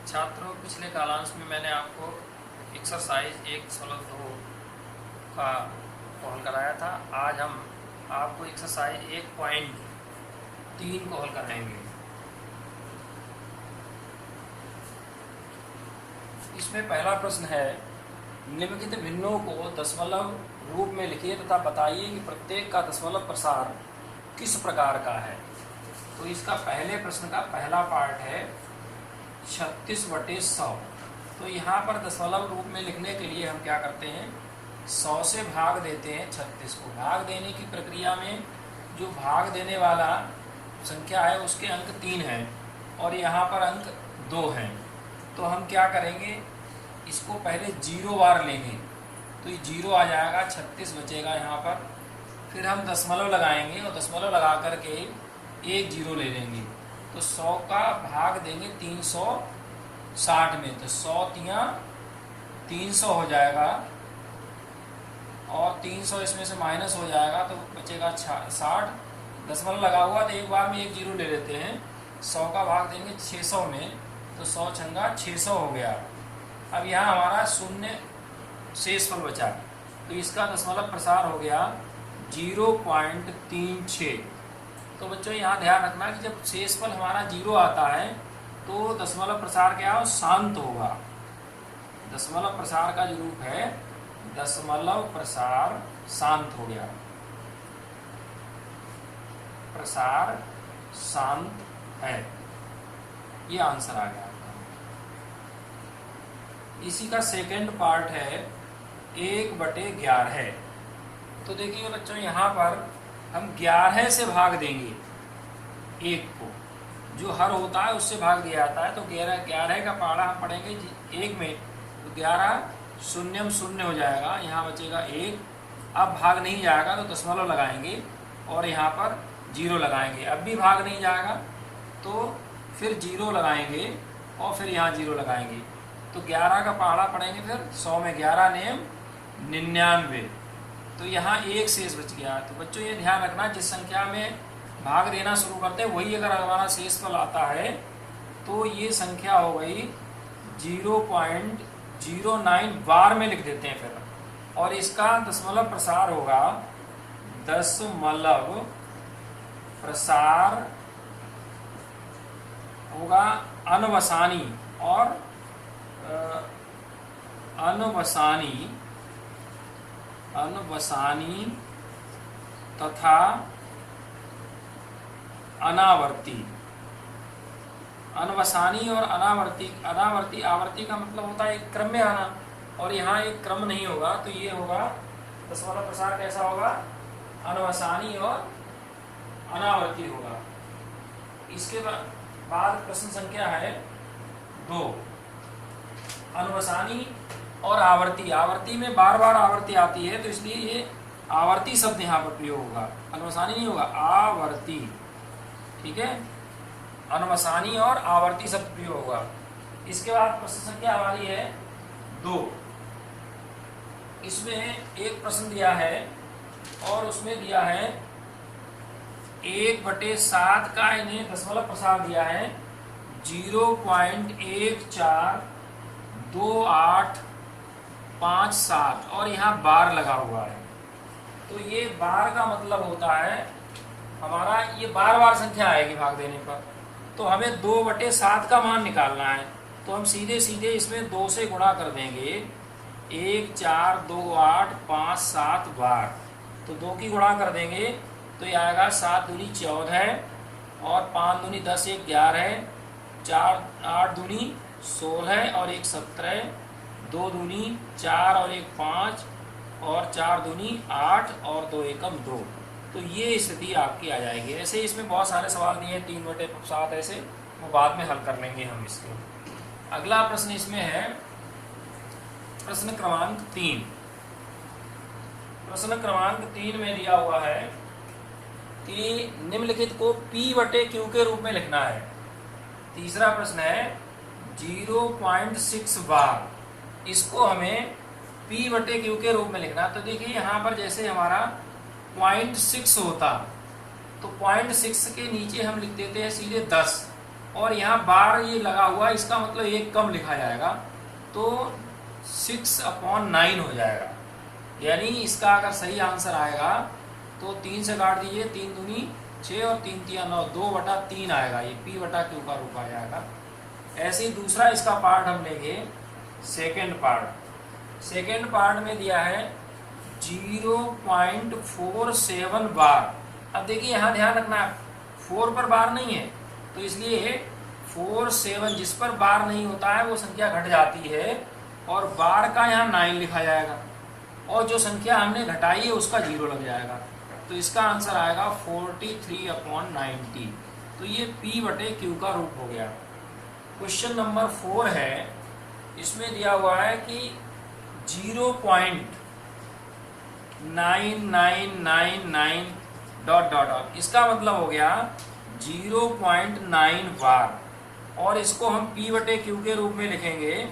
छात्रों, पिछले कालांश में मैंने आपको एक्सरसाइज 1.2 का हल कराया था। आज हम आपको एक्सरसाइज 1.3 को हल कराएंगे। इसमें पहला प्रश्न है, निम्नलिखित भिन्नों को दशमलव रूप में लिखिए तथा बताइए कि प्रत्येक का दशमलव प्रसार किस प्रकार का है। तो इसका पहले प्रश्न का पहला पार्ट है 36/100। तो यहाँ पर दशमलव रूप में लिखने के लिए हम क्या करते हैं, 100 से भाग देते हैं 36 को। भाग देने की प्रक्रिया में जो भाग देने वाला संख्या है उसके अंक 3 हैं और यहाँ पर अंक 2 हैं। तो हम क्या करेंगे, इसको पहले 0 बार लेंगे तो ये 0 आ जाएगा, 36 बचेगा यहाँ पर। फिर हम दशमलव लगाएंगे और दशमलव लगा करके एक 0 ले लेंगे। तो 100 का भाग देंगे 360 में, तो 100 तिया 300 हो जाएगा और 300 इसमें से माइनस हो जाएगा तो बचेगा 60। दशमलव लगा हुआ तो एक बार में एक 0 ले लेते हैं। 100 का भाग देंगे 600 में, तो 100 छंगा 600 हो गया। अब यहाँ हमारा शून्य शेषफल बचा, तो इसका दशमलव प्रसार हो गया 0.36। तो बच्चों यहाँ ध्यान रखना कि जब शेषफल हमारा 0 आता है तो दशमलव प्रसार क्या हो, शांत होगा। दशमलव प्रसार का जो रूप है, दशमलव प्रसार शांत हो गया, प्रसार शांत है, ये आंसर आ गया। इसी का सेकंड पार्ट है 1/11। तो देखिए बच्चों, यहाँ पर हम 11 से भाग देंगे 1 को, जो हर होता है उससे भाग दिया जाता है। तो 11 का पहाड़ा हम पढ़ेंगे 1 में, तो 11 शून्यम शून्य हो जाएगा, यहाँ बचेगा 1। अब भाग नहीं जाएगा तो दशमलव लगाएंगे और यहाँ पर 0 लगाएंगे। अब भी भाग नहीं जाएगा तो फिर 0 लगाएंगे और फिर यहाँ 0 लगाएंगे। तो 11 का पहाड़ा पढ़ेंगे, फिर 100 में 11 नेम 99। तो यहाँ 1 शेष बच गया। तो बच्चों ये ध्यान रखना, जिस संख्या में भाग देना शुरू करते हैं वही अगर हमारा शेषफल आता है तो ये संख्या हो गई 0.09 बार में लिख देते हैं फिर। और इसका दशमलव प्रसार होगा, दशमलव प्रसार होगा अनवसानी और अनवसानी तथा अनावर्ती। अनवसानी और अनावर्ती आवर्ती का मतलब होता है एक क्रम में आना, और यहाँ एक क्रम नहीं होगा। तो ये होगा दशमलव प्रसार कैसा होगा, अनवसानी और अनावर्ती होगा। इसके बाद प्रश्न संख्या है 2, अनवसानी और आवर्ती। आवर्ती में बार बार आवर्ती आती है तो इसलिए ये आवर्ती शब्द यहाँ पर प्रयोग होगा, अनवसानी नहीं होगा, आवर्ती। ठीक है, अनवसानी और आवर्ती शब्द प्रयोग होगा। इसके बाद प्रश्न संख्या हमारी है 2। इसमें एक प्रश्न दिया है और उसमें दिया है 1/7 का इन्हें दशमलव प्रसार दिया है 0.142857 और यहाँ बार लगा हुआ है। तो ये बार का मतलब होता है हमारा, ये बार बार संख्या आएगी भाग देने पर। तो हमें 2/7 का मान निकालना है, तो हम सीधे सीधे इसमें 2 से गुणा कर देंगे। 1 4 2 8 5 7 बार, तो 2 की गुणा कर देंगे तो ये आएगा 7 दूनी 14 और 5 दूनी 10, 1 11, 4 8 दूनी 16 और 1 17, 2 दूनी 4 और 1 5 और 4 दूनी 8 और 2 एकम 2। तो ये स्थिति आपकी आ जाएगी। ऐसे इसमें बहुत सारे सवाल दिए हैं 3/7, ऐसे वो बाद में हल कर लेंगे हम इसको। अगला प्रश्न इसमें है प्रश्न क्रमांक 3। प्रश्न क्रमांक 3 में दिया हुआ है कि निम्नलिखित को P/Q के रूप में लिखना है। तीसरा प्रश्न है 0.6 बार, इसको हमें P/Q के रूप में लिखना। तो देखिए यहाँ पर जैसे हमारा 0.6 होता तो 0.6 के नीचे हम लिख देते हैं सीधे 10, और यहाँ बार ये लगा हुआ है, इसका मतलब एक कम लिखा जाएगा, तो 6/9 हो जाएगा। यानी इसका अगर सही आंसर आएगा तो 3 से काट दीजिए, 3 दूनी 6 और 3 तिया 9, 2/3 आएगा, ये P/Q का रूप आ जाएगा। ऐसे ही दूसरा इसका पार्ट हम लेंगे, सेकेंड पार्ट में दिया है 0.47 बार। अब देखिए यहाँ ध्यान रखना, 4 पर बार नहीं है, तो इसलिए 47 जिस पर बार नहीं होता है वो संख्या घट जाती है, और बार का यहाँ 9 लिखा जाएगा, और जो संख्या हमने घटाई है उसका 0 लग जाएगा। तो इसका आंसर आएगा 43/90। तो ये P/Q का रूप हो गया। क्वेश्चन नंबर 4 है, इसमें दिया हुआ है कि 0.9999 इसका मतलब हो गया 0.9 बार, और इसको हम P/Q के रूप में लिखेंगे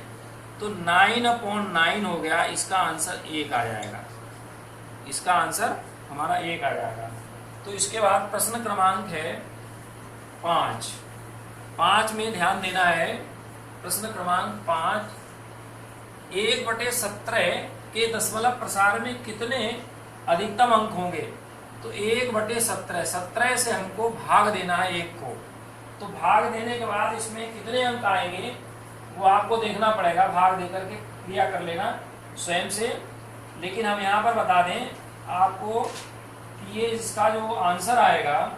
तो 9/9 हो गया। इसका आंसर 1 आ जाएगा, इसका आंसर हमारा 1 आ जाएगा। तो इसके बाद प्रश्न क्रमांक है 5 में ध्यान देना है। प्रश्न क्रमांक 5, 1/17 के दशमलव प्रसार में कितने अधिकतम अंक होंगे? तो 1/17, 17 से हमको भाग देना है 1 को, तो भाग देने के बाद इसमें कितने अंक आएंगे वो आपको देखना पड़ेगा, भाग दे करके क्रिया कर लेना स्वयं से। लेकिन हम यहाँ पर बता दें आपको कि ये इसका जो आंसर आएगा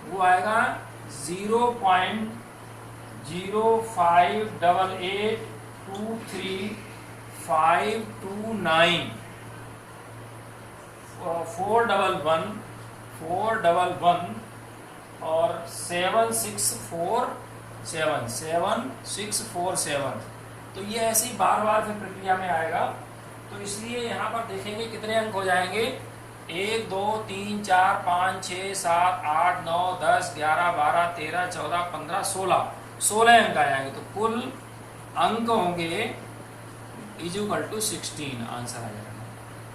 वो आएगा 0.058823529 411 और 7647। तो ये ऐसे ही बार बार फिर प्रक्रिया में आएगा। तो इसलिए यहाँ पर देखेंगे कितने अंक हो जाएंगे, 1 2 3 4 5 6 7 8 9 10 11 12 13 14 15 16 अंक आ जाएंगे। तो कुल अंक होंगे = 16, आंसर आ जाएगा।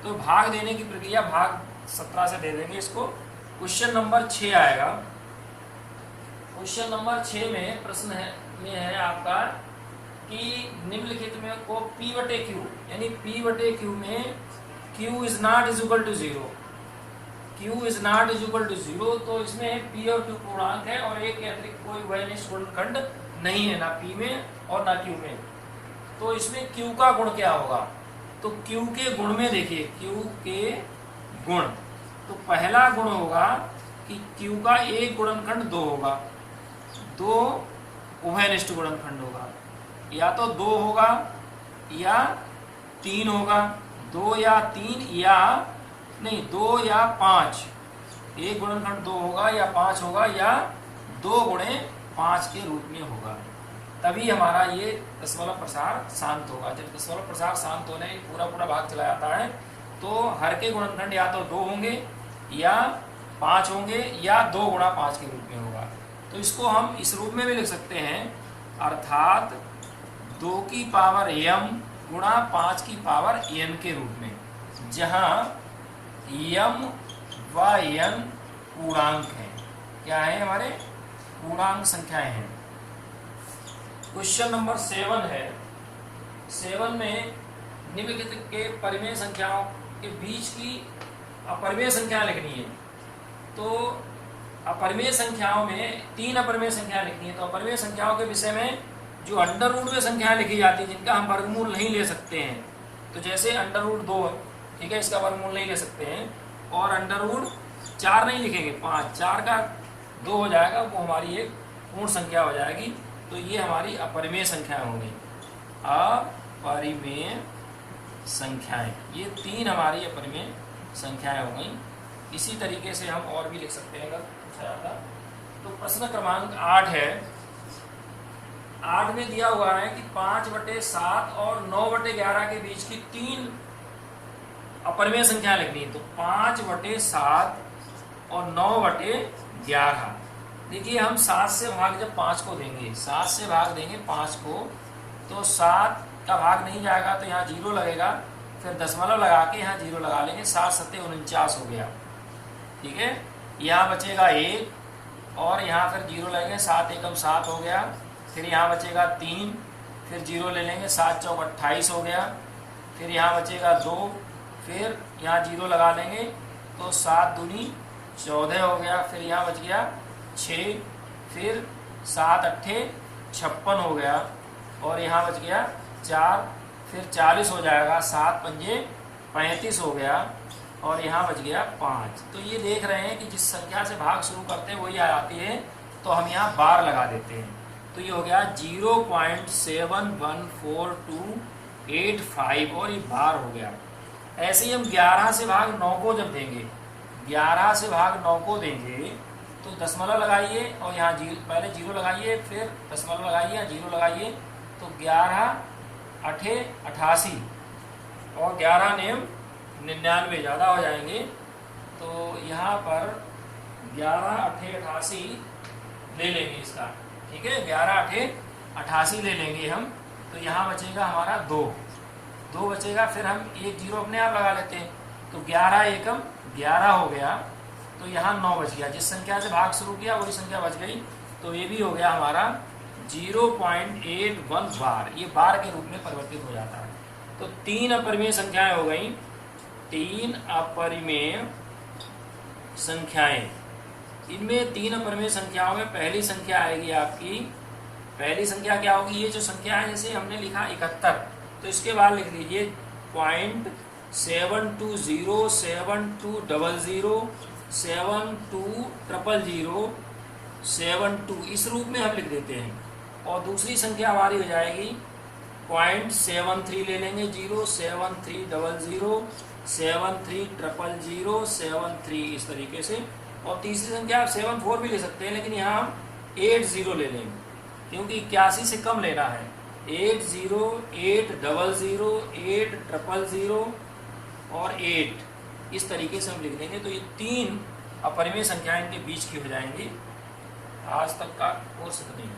तो भाग देने की प्रक्रिया भाग 17 से दे देंगे इसको। क्वेश्चन नंबर 6 आएगा। क्वेश्चन नंबर 6 में प्रश्न है आपका कि निम्नलिखित में को P/Q यानी P/Q में Q is not equal to 0, तो इसमें P और Q पूर्णांक है और एक के अतिरिक्त कोई वैनिष्ठ गुणनखंड नहीं है, ना P में और ना Q में। तो इसमें Q का गुण क्या होगा? तो Q के गुण में देखिए, Q के गुण, तो पहला गुण होगा कि Q का एक गुणनखंड 2 होगा, 2 उभयनिष्ठ गुणनखंड होगा, या तो 2 होगा या 3 होगा, 2 या 3 या नहीं 2 या 5, एक गुणनखंड 2 होगा या 5 होगा या 2 गुणे 5 के रूप में होगा, तभी हमारा ये दशमलव प्रसार शांत होगा। जब दशमलव प्रसार शांत होने पूरा भाग चला जाता है तो हर के गुणनखंड या तो 2 होंगे या 5 होंगे या 2 गुणा 5 के रूप में होगा। तो इसको हम इस रूप में भी लिख सकते हैं, अर्थात 2 की पावर m गुणा 5 की पावर n के रूप में, जहां m व n पूर्णांक हैं। क्या है? हमारे पूर्णांक संख्याएं हैं। क्वेश्चन नंबर 7 है। 7 में निम्नलिखित के परिमेय संख्याओं के बीच की अपरिमेय संख्या लिखनी है। तो अपरिमेय संख्याओं में 3 अपरिमेय संख्या लिखनी है। तो अपरिमेय संख्याओं के विषय में जो अंडर रूट में संख्याएं लिखी जाती है जिनका हम वर्गमूल नहीं ले सकते हैं, तो जैसे अंडर रूट 2, ठीक है, इसका वर्गमूल नहीं ले सकते हैं, और अंडर रूट 4 नहीं लिखेंगे, 5, 4 का 2 हो जाएगा, वो हमारी एक पूर्ण संख्या हो जाएगी। तो ये हमारी अपरिमेय संख्याएं होंगी, अपरिमेय संख्याएं, ये 3 हमारी अपरिमेय संख्याएं हो गई। इसी तरीके से हम और भी लिख सकते हैं अगर पूछा जाता। तो प्रश्न क्रमांक 8 है। 8 में दिया हुआ है कि 5/7 और 9/11 के बीच की 3 अपरिमेय संख्या लिखनी है। तो 5/7 और 9/11, देखिए हम 7 से भाग जब 5 को देंगे, 7 से भाग देंगे 5 को, तो 7 का भाग नहीं जाएगा तो यहाँ 0 लगेगा, फिर दशमलव लगा के यहाँ 0 लगा लेंगे, 7 × 7 = 49 हो गया, ठीक है। यहाँ बचेगा 1, और यहाँ फिर जीरो लगेंगे, 7 एकम 7 हो गया, फिर यहाँ बचेगा 3, फिर जीरो ले लेंगे, 7 चौक 28 हो गया, फिर यहाँ बचेगा 2, फिर यहाँ जीरो लगा लेंगे तो 7 दूनी 14 हो गया, फिर यहाँ बच गया 6, फिर 7 अट्ठे 56 हो गया, और यहाँ बच गया 4, फिर 40 हो जाएगा, 7 पंजे 35 हो गया, और यहाँ बच गया 5। तो ये देख रहे हैं कि जिस संख्या से भाग शुरू करते हैं वही आ जाती है, तो हम यहाँ बार लगा देते हैं। तो ये हो गया 0.71428 और ये बार हो गया। ऐसे ही हम 11 से भाग 9 को जब देंगे, 11 से भाग 9 को देंगे तो दशमलव लगाइए और यहाँ पहले जीरो लगाइए, फिर दशमलव लगाइए, जीरो लगाइए, तो 11 अठे 88 और 11 नेम 99 ज़्यादा हो जाएंगे। तो यहाँ पर 11 अठे 88 ले लेंगे इसका, ठीक है, 11 अठे 88 ले लेंगे हम। तो यहाँ बचेगा हमारा 2 बचेगा, फिर हम एक जीरो अपने आप लगा लेते हैं, तो 11 एकम 11 हो गया, तो यहाँ 9 बच गया। जिस संख्या से भाग शुरू किया वही संख्या बच गई, तो ये भी हो गया हमारा 0.81 बार। ये बार के रूप में परिवर्तित हो जाता है। तो 3 अपरिमेय संख्याएं हो गई, 3 अपरिमेय संख्याएं। इनमें 3 अपरिमेय संख्याओं में पहली संख्या आएगी आपकी, पहली संख्या क्या होगी, ये जो संख्या है जैसे हमने लिखा 71, तो इसके बाद लिख लीजिए 0.720 7200 7200 72, इस रूप में हम लिख देते हैं। और दूसरी संख्या हमारी हो जाएगी 0.73 ले लेंगे, 07300 7300 73, इस तरीके से। और तीसरी संख्या आप 74 भी ले सकते हैं, लेकिन यहाँ हम 80 ले लेंगे क्योंकि 81 से कम लेना है। 80 800 8000 और 8, इस तरीके से हम लिख देंगे। तो ये 3 अपरिमेय संख्याएं इनके बीच की हो जाएंगी। आज तक का कोर्स नहीं है।